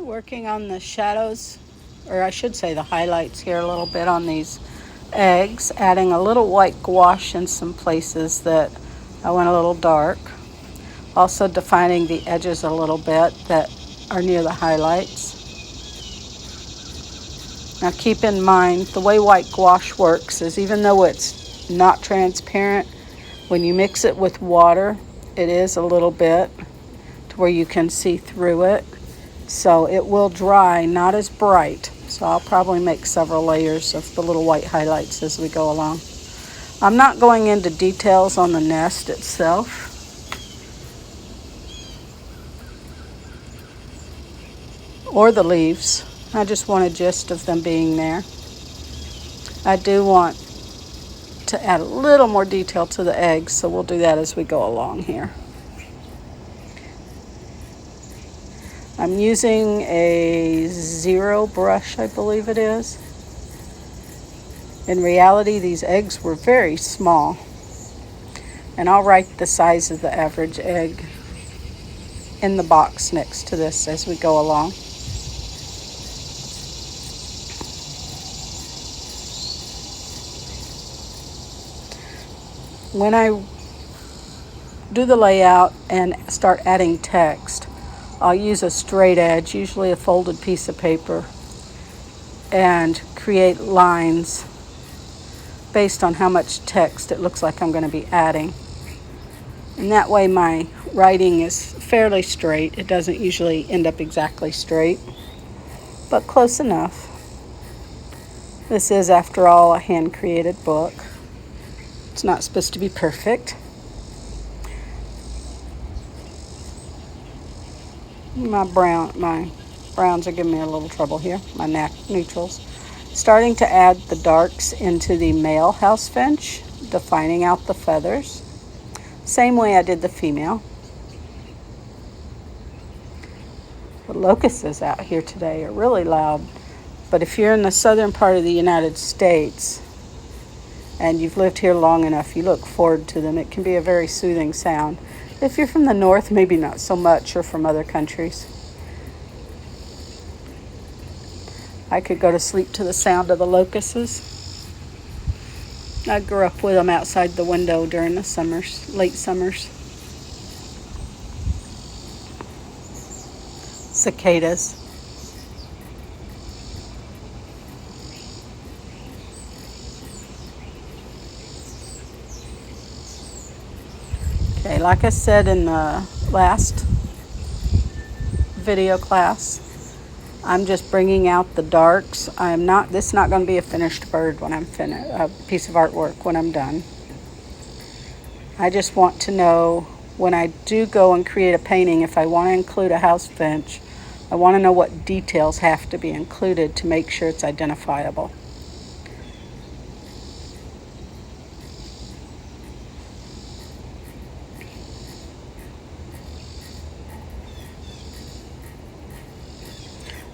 Working on the shadows, or I should say the highlights here a little bit on these eggs, adding a little white gouache in some places that I went a little dark. Also defining the edges a little bit that are near the highlights. Now keep in mind, the way white gouache works is even though it's not transparent, when you mix it with water, it is a little bit to where you can see through it. So it will dry not as bright. So I'll probably make several layers of the little white highlights as we go along. I'm not going into details on the nest itself. Or the leaves. I just want a gist of them being there. I do want to add a little more detail to the eggs, so we'll do that as we go along here. I'm using a 0 brush, I believe it is. In reality, these eggs were very small. And I'll write the size of the average egg in the box next to this as we go along. When I do the layout and start adding text, I'll use a straight edge, usually a folded piece of paper, and create lines based on how much text it looks like I'm going to be adding. And that way my writing is fairly straight. It doesn't usually end up exactly straight, but close enough. This is, after all, a hand-created book. It's not supposed to be perfect. My browns are giving me a little trouble here, my neutrals. Starting to add the darks into the male house finch, defining out the feathers. Same way I did the female. The locusts out here today are really loud, but if you're in the southern part of the United States, and you've lived here long enough, you look forward to them. It can be a very soothing sound. If you're from the north, maybe not so much, or from other countries. I could go to sleep to the sound of the locusts. I grew up with them outside the window during the summers, late summers. Cicadas. Okay, like I said in the last video class, I'm just bringing out the darks. This is not going to be a finished bird when I'm finished, a piece of artwork when I'm done. I just want to know when I do go and create a painting, if I want to include a house finch, I want to know what details have to be included to make sure it's identifiable.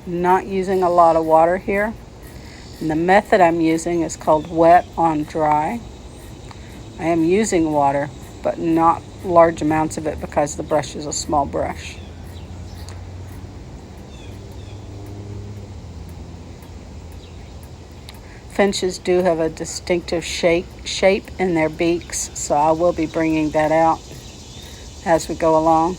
Not using a lot of water here. And the method I'm using is called wet on dry. I am using water, but not large amounts of it because the brush is a small brush. Finches do have a distinctive shape in their beaks, so I will be bringing that out as we go along.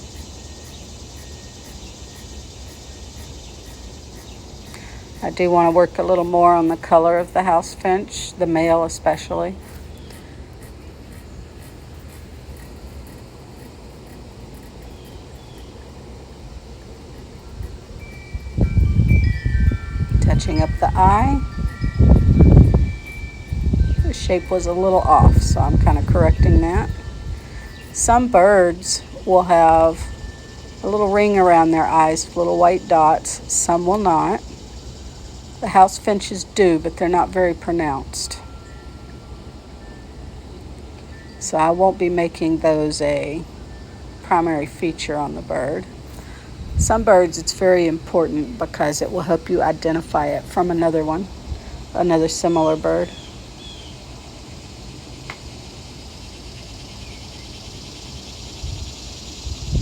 I do want to work a little more on the color of the house finch, the male especially. Touching up the eye. The shape was a little off, so I'm kind of correcting that. Some birds will have a little ring around their eyes, little white dots. Some will not. The house finches do, but they're not very pronounced. So I won't be making those a primary feature on the bird. Some birds it's very important because it will help you identify it from another one, another similar bird.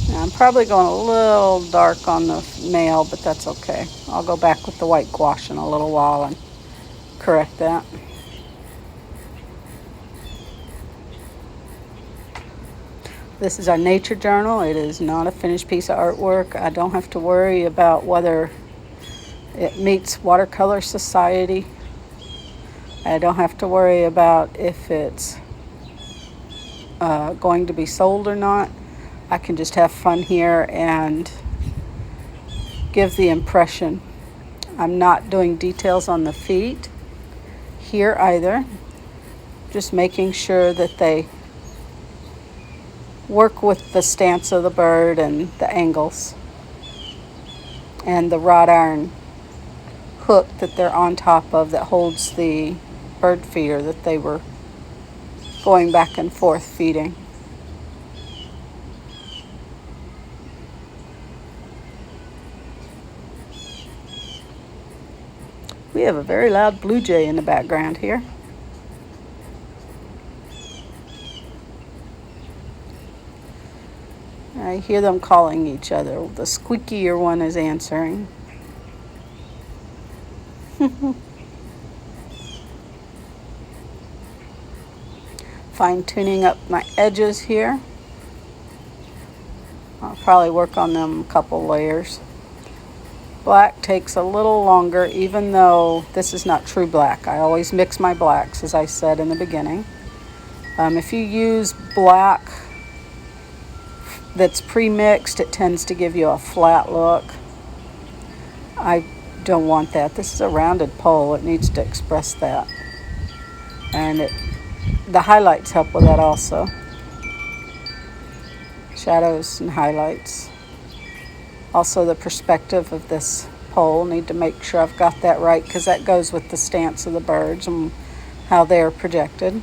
Now I'm Probably going a little dark on the male, but that's okay. I'll go back with the white gouache in a little while and correct that. This is our nature journal. It is not a finished piece of artwork. I don't have to worry about whether it meets Watercolor Society. I don't have to worry about if it's going to be sold or not. I can just have fun here and give the impression. I'm not doing details on the feet here either. Just making sure that they work with the stance of the bird and the angles and the wrought iron hook that they're on top of that holds the bird feeder that they were going back and forth feeding. We have a very loud blue jay in the background here. I hear them calling each other. The squeakier one is answering. Fine-tuning up my edges here. I'll probably work on them a couple layers. Black takes a little longer, even though this is not true black. I always mix my blacks, as I said in the beginning. If you use black that's pre-mixed, it tends to give you a flat look. I don't want that. This is a rounded pole. It needs to express that. And the highlights help with that also. Shadows and highlights. Also the perspective of this pole. Need to make sure I've got that right because that goes with the stance of the birds and how they're projected.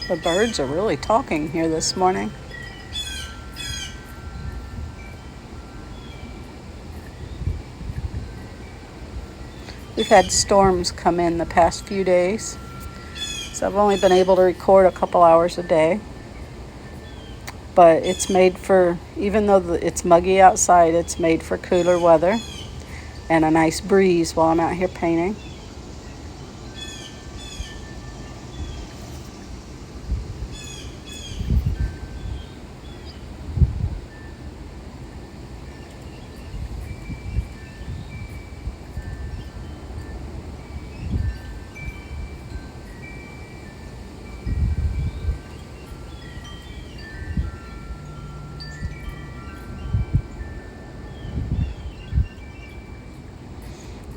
The birds are really talking here this morning. We've had storms come in the past few days, so I've only been able to record a couple hours a day. But it's made for, even though it's muggy outside, it's made for cooler weather and a nice breeze while I'm out here painting.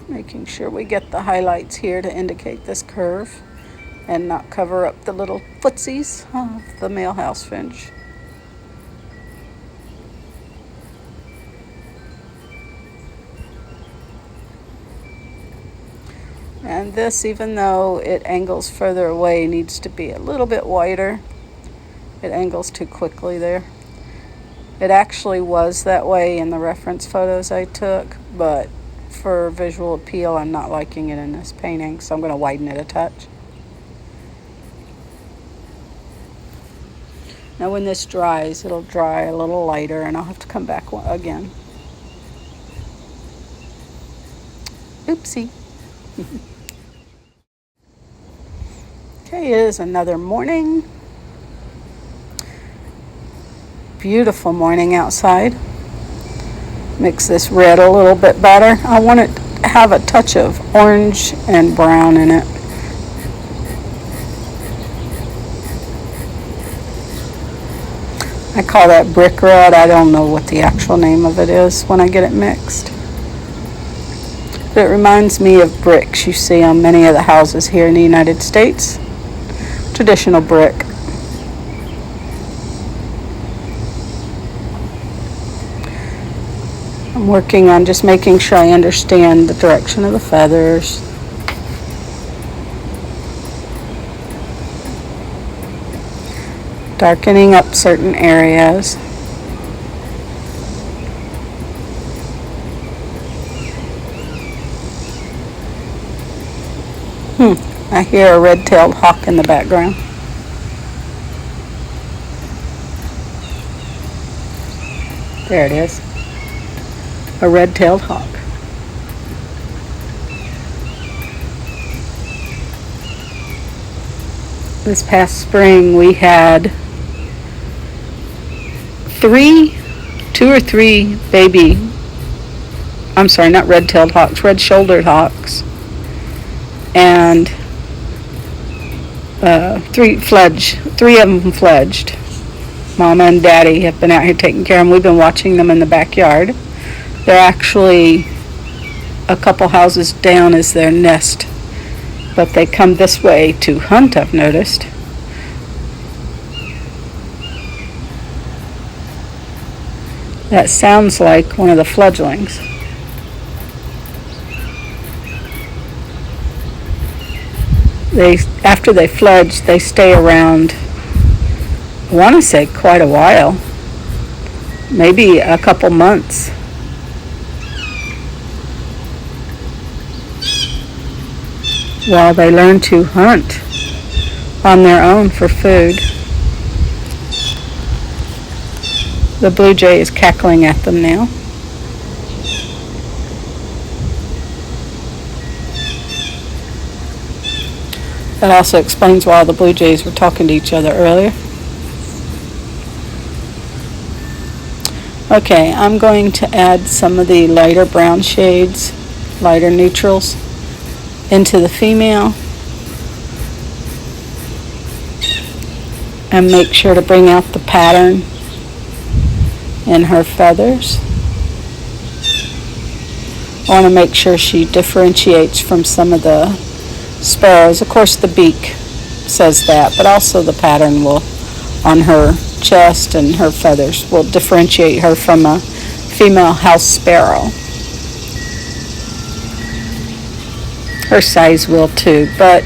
Making sure we get the highlights here to indicate this curve and not cover up the little footsies of the male house finch. And this, even though it angles further away, needs to be a little bit wider. It angles too quickly there. It actually was that way in the reference photos I took, but for visual appeal, I'm not liking it in this painting, so I'm going to widen it a touch. Now when this dries, it'll dry a little lighter and I'll have to come back again. Oopsie. Okay, it is another morning. Beautiful morning outside. Mix this red a little bit better. I want it to have a touch of orange and brown in it. I call that brick red. I don't know what the actual name of it is when I get it mixed. But it reminds me of bricks you see on many of the houses here in the United States. Traditional brick. I'm working on just making sure I understand the direction of the feathers. darkening up certain areas. I hear a red-tailed hawk in the background. There it is. A red-tailed hawk. This past spring we had two or three baby, I'm sorry, not red-tailed hawks, red-shouldered hawks. And three of them fledged. Mama and Daddy have been out here taking care of them. We've been watching them in the backyard. They're actually a couple houses down is their nest, but they come this way to hunt, I've noticed. That sounds like one of the fledglings. After they fledge, they stay around, I want to say quite a while, maybe a couple months. While they learn to hunt on their own for food. The blue jay is cackling at them now. That also explains why the blue jays were talking to each other earlier. Okay, I'm going to add some of the lighter brown shades, lighter neutrals, into the female. And make sure to bring out the pattern in her feathers. I want to make sure she differentiates from some of the sparrows. Of course the beak says that, but also the pattern will, on her chest and her feathers, will differentiate her from a female house sparrow. Her size will too, but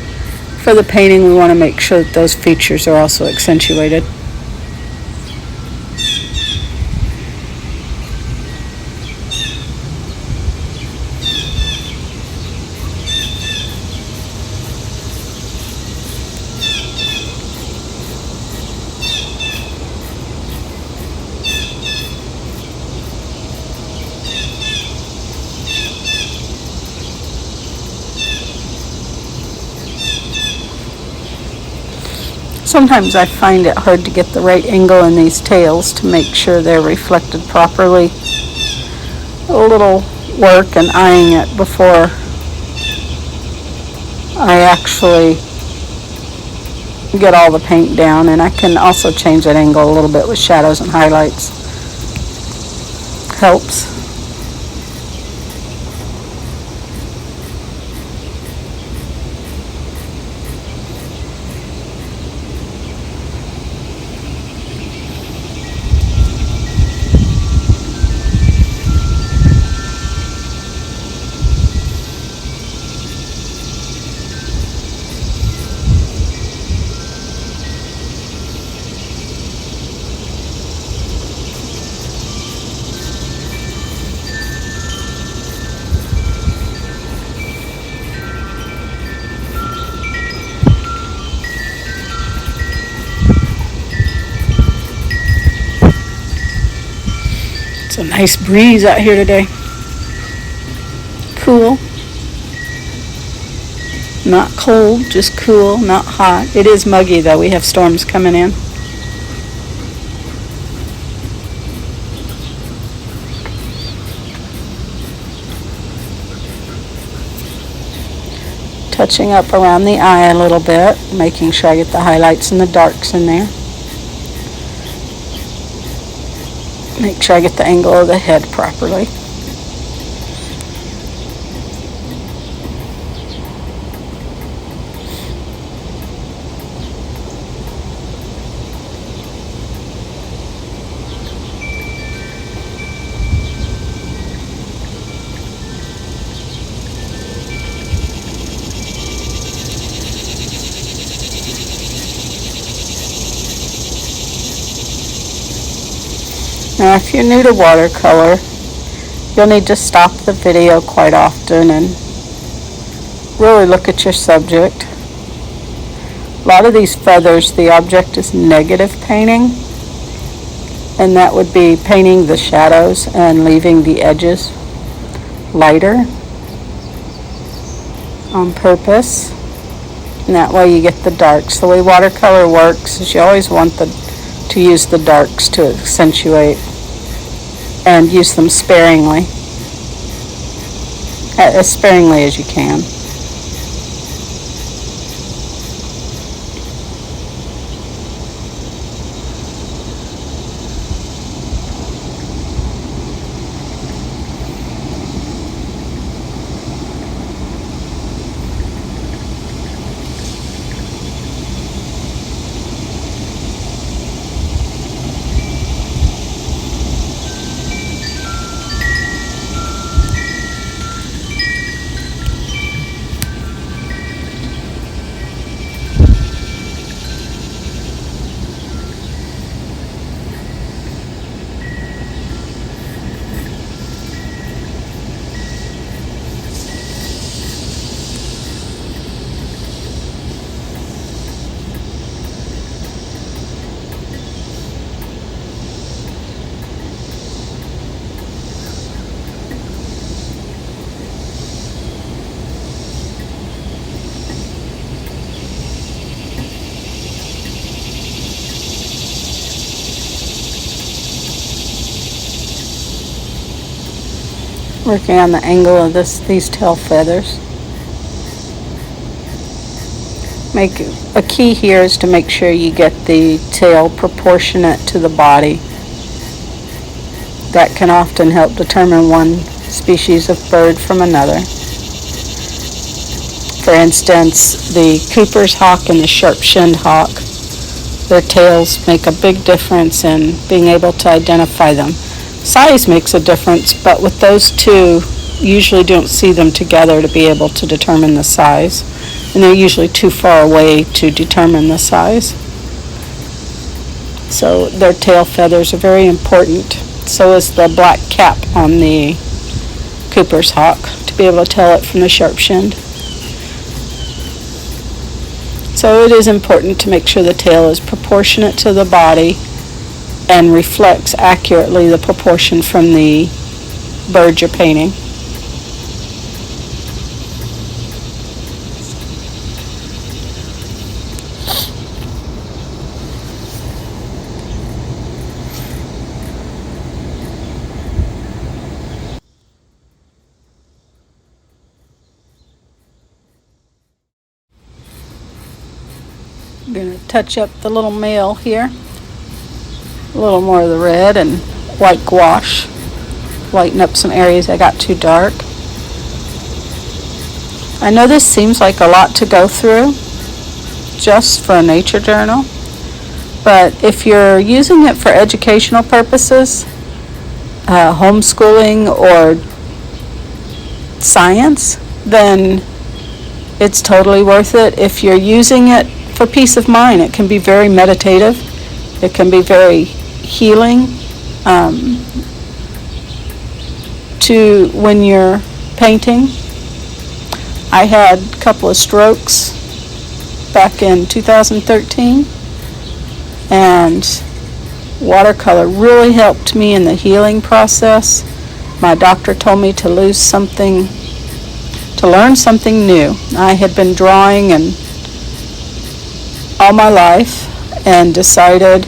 for the painting we want to make sure that those features are also accentuated. Sometimes I find it hard to get the right angle in these tails to make sure they're reflected properly. A little work and eyeing it before I actually get all the paint down, and I can also change that angle a little bit with shadows and highlights. Helps. It's a nice breeze out here today. Cool. Not cold, just cool, not hot. It is muggy though. We have storms coming in. Touching up around the eye a little bit, making sure I get the highlights and the darks in there. Make sure I get the angle of the head properly. Now, if you're new to watercolor, you'll need to stop the video quite often and really look at your subject. A lot of these feathers, the object is negative painting, and that would be painting the shadows and leaving the edges lighter on purpose, and that way you get the darks. The way watercolor works is you always want to use the darks to accentuate, and use them sparingly, as sparingly as you can. Working on the angle of these tail feathers. A key here is to make sure you get the tail proportionate to the body. That can often help determine one species of bird from another. For instance, the Cooper's hawk and the sharp-shinned hawk, their tails make a big difference in being able to identify them. Size makes a difference, but with those two, you usually don't see them together to be able to determine the size. And they're usually too far away to determine the size. So their tail feathers are very important. So is the black cap on the Cooper's hawk, to be able to tell it from the sharp-shinned. So it is important to make sure the tail is proportionate to the body and reflects accurately the proportion from the bird you're painting. I'm going to touch up the little male here. A little more of the red and white gouache. Lighten up some areas that got too dark. I know this seems like a lot to go through just for a nature journal, but if you're using it for educational purposes, homeschooling or science, then it's totally worth it. If you're using it for peace of mind, it can be very meditative. It can be very healing to when you're painting. I had a couple of strokes back in 2013, and watercolor really helped me in the healing process. My doctor told me to learn something new. I had been drawing and all my life and decided,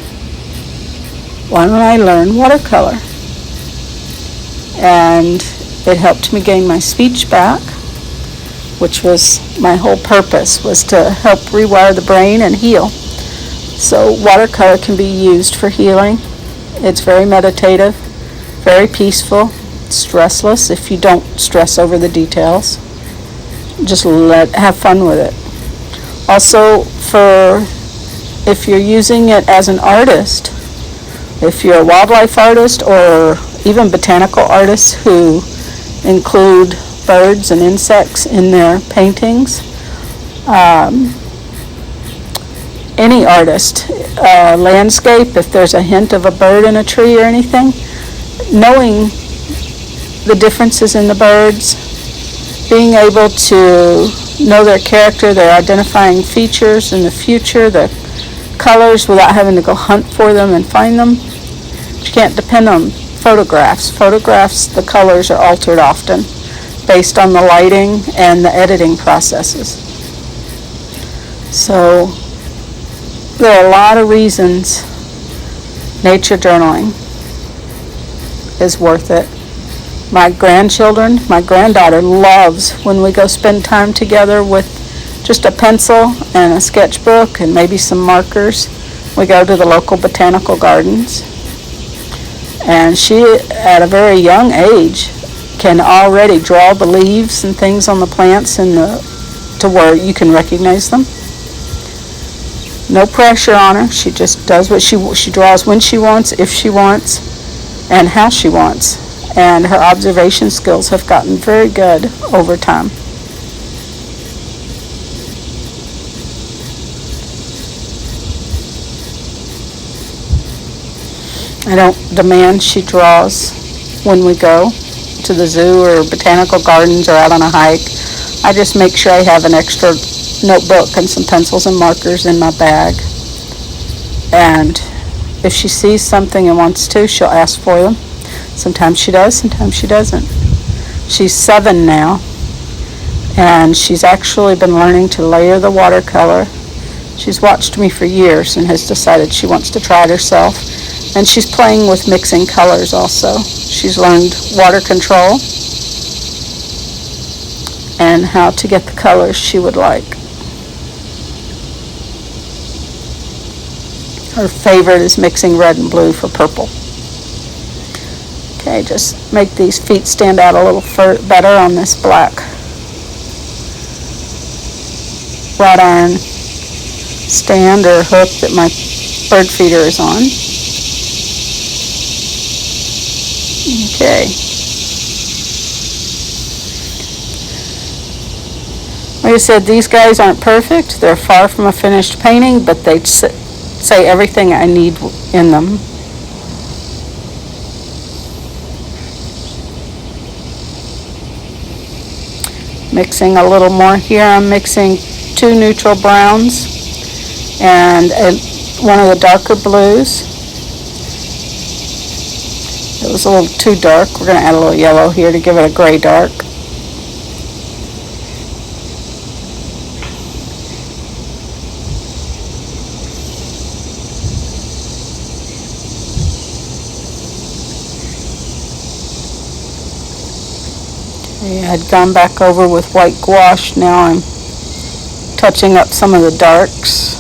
why don't I learn watercolor? And it helped me gain my speech back, which was my whole purpose, was to help rewire the brain and heal. So watercolor can be used for healing. It's very meditative, very peaceful, stressless if you don't stress over the details. Just have fun with it. Also, if you're using it as an artist, if you're a wildlife artist or even botanical artists who include birds and insects in their paintings, any artist, landscape, if there's a hint of a bird in a tree or anything, knowing the differences in the birds, being able to know their character, their identifying features in the future, the colors, without having to go hunt for them and find them. You can't depend on photographs. Photographs, the colors are altered often based on the lighting and the editing processes. So there are a lot of reasons nature journaling is worth it. My grandchildren, my granddaughter loves when we go spend time together with just a pencil and a sketchbook and maybe some markers. We go to the local botanical gardens. And she, at a very young age, can already draw the leaves and things on the plants to where you can recognize them. No pressure on her. She just does what she draws when she wants, if she wants, and how she wants. And her observation skills have gotten very good over time. I don't demand she draws when we go to the zoo or botanical gardens or out on a hike. I just make sure I have an extra notebook and some pencils and markers in my bag. And if she sees something and wants to, she'll ask for them. Sometimes she does, sometimes she doesn't. She's 7 now, and she's actually been learning to layer the watercolor. She's watched me for years and has decided she wants to try it herself. And she's playing with mixing colors also. She's learned water control and how to get the colors she would like. Her favorite is mixing red and blue for purple. Okay, just make these feet stand out a little better on this black wrought iron stand or hook that my bird feeder is on. Okay. Like I said, these guys aren't perfect. They're far from a finished painting, but they say everything I need in them. Mixing a little more here. I'm mixing 2 neutral browns and one of the darker blues. It was a little too dark. We're going to add a little yellow here to give it a gray dark. Okay, I'd gone back over with white gouache. Now I'm touching up some of the darks.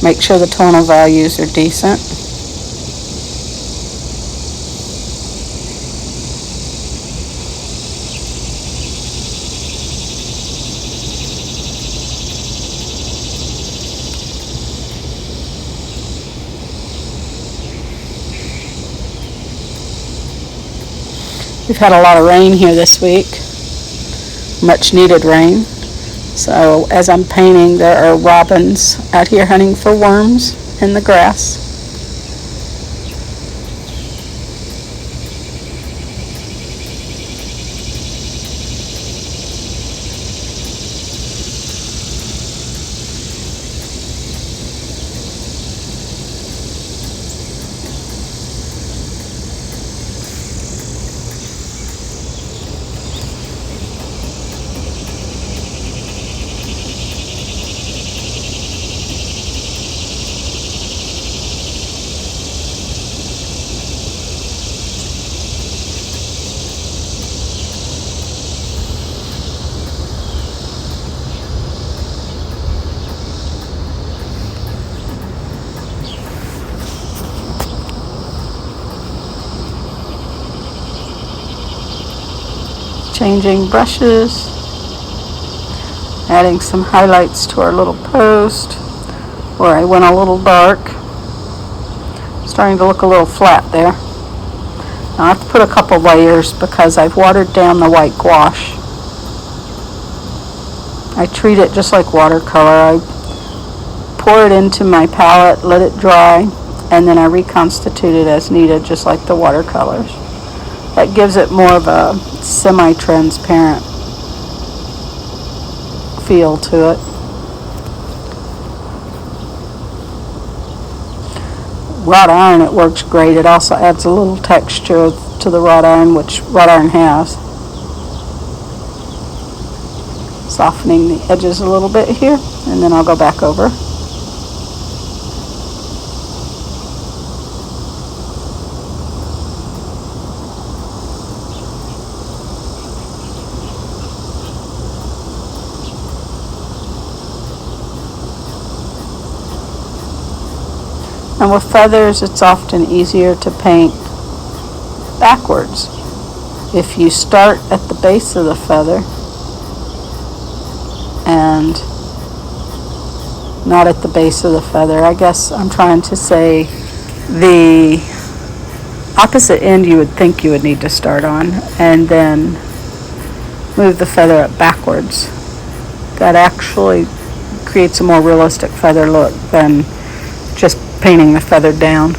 Make sure the tonal values are decent. We've had a lot of rain here this week, much needed rain. So as I'm painting, there are robins out here hunting for worms in the grass. Changing brushes, adding some highlights to our little post where I went a little dark. Starting to look a little flat there. Now I have to put a couple layers because I've watered down the white gouache. I treat it just like watercolor. I pour it into my palette, let it dry, and then I reconstitute it as needed, just like the watercolors. That gives it more of a semi-transparent feel to it. Wrought iron, it works great. It also adds a little texture to the wrought iron, which wrought iron has. Softening the edges a little bit here, and then I'll go back over. And with feathers, it's often easier to paint backwards. If you start at the base of the feather and not at the base of the feather, I guess I'm trying to say the opposite end you would think you would need to start on, and then move the feather up backwards. That actually creates a more realistic feather look than just painting the feather down.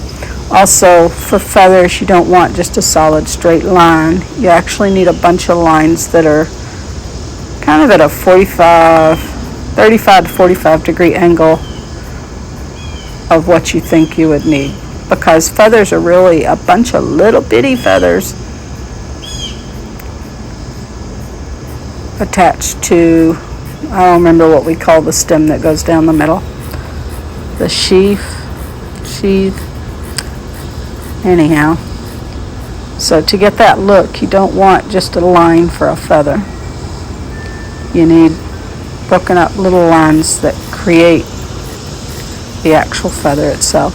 Also, for feathers, you don't want just a solid straight line. You actually need a bunch of lines that are kind of at a 35 to 45 degree angle of what you think you would need, because feathers are really a bunch of little bitty feathers attached to, I don't remember what we call the stem that goes down the middle, the sheath. Anyhow, so to get that look, you don't want just a line for a feather. You need broken up little lines that create the actual feather itself.